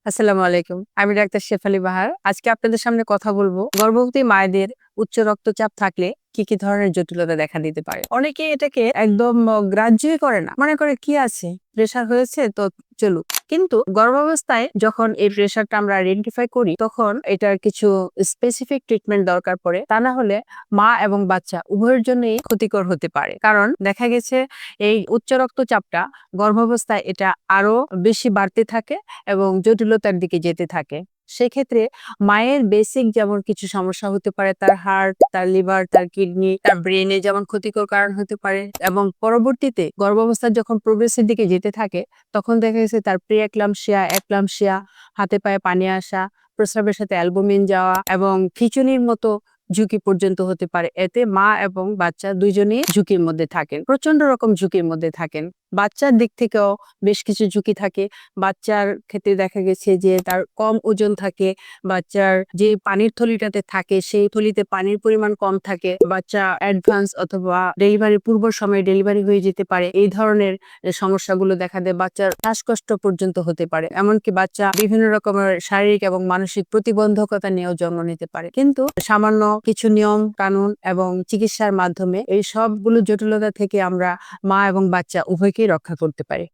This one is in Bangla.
আসসালামু আলাইকুম। আমি ডাক্তার শেফালী বাহার। আজকে আপনাদের সামনে কথা বলবো গর্ভবতী মায়েদের উচ্চ রক্তচাপ থাকলে কি ধরনের জটিলতা দেখা দিতে পারে। অনেকে এটাকে একদম গ্রাহ্যই করে না। মনে করে কি আছে? প্রেশার হয়েছে তো চলুক। কিন্তু গর্ভাবস্থায় যখন এই প্রেশারটা আমরা আইডেন্টিফাই করি তখন এটার কিছু স্পেসিফিক ট্রিটমেন্ট দরকার পড়ে। তা না হলে মা এবং বাচ্চা উভয়ের জন্যই ক্ষতিকর হতে পারে। কারণ দেখা গেছে এই উচ্চ রক্তচাপটা গর্ভাবস্থায় এটা আরো বেশি বাড়তে থাকে এবং জটিলতার দিকে যেতে থাকে। সেক্ষেত্রে মায়ের বেসিক যেমন কিছু সমস্যা হতে পারে, তার হার্ট, তার লিভার, তার কিডনি, তার ব্রেনে যেমন ক্ষতিকর কারণ হতে পারে এবং পরবর্তীতে গর্ভাবস্থা যখন প্রোগ্রেসের দিকে যেতে থাকে তখন দেখা গেছে তার প্রি একলামশিয়া, হাতে পায়ে পানি আসা, প্রস্রাবের সাথে অ্যালবুমিন যাওয়া এবং খিঁচুনির মতো ঝুঁকি পর্যন্ত হতে পারে। এতে মা এবং বাচ্চা দুইজনই ঝুঁকির মধ্যে থাকেন, প্রচন্ড রকম ঝুঁকির মধ্যে থাকেন। বাচ্চার দিক থেকেও বেশ কিছু ঝুঁকি থাকে। বাচ্চার ক্ষেত্রে দেখা গেছে যে তার কম ওজন থাকে, বাচ্চার যে পানির থলিটাতে থাকে সেই থলিতে পানির পরিমাণ কম থাকে, বাচ্চা অ্যাডভান্স অথবা ডেলিভারির পূর্ব সময়ে ডেলিভারি হয়ে যেতে পারে। এই ধরনের সমস্যাগুলো দেখা দেয়। বাচ্চার শ্বাসকষ্ট পর্যন্ত হতে পারে। এমনকি বাচ্চা বিভিন্ন রকমের শারীরিক এবং মানসিক প্রতিবন্ধকতা নিয়েও জন্ম নিতে পারে। কিন্তু সামান্য কিছু নিয়ম কানুন এবং চিকিৎসার মাধ্যমে এই সবগুলো জটিলতা থেকে আমরা মা এবং বাচ্চা উভয়কেই রক্ষা করতে পারি।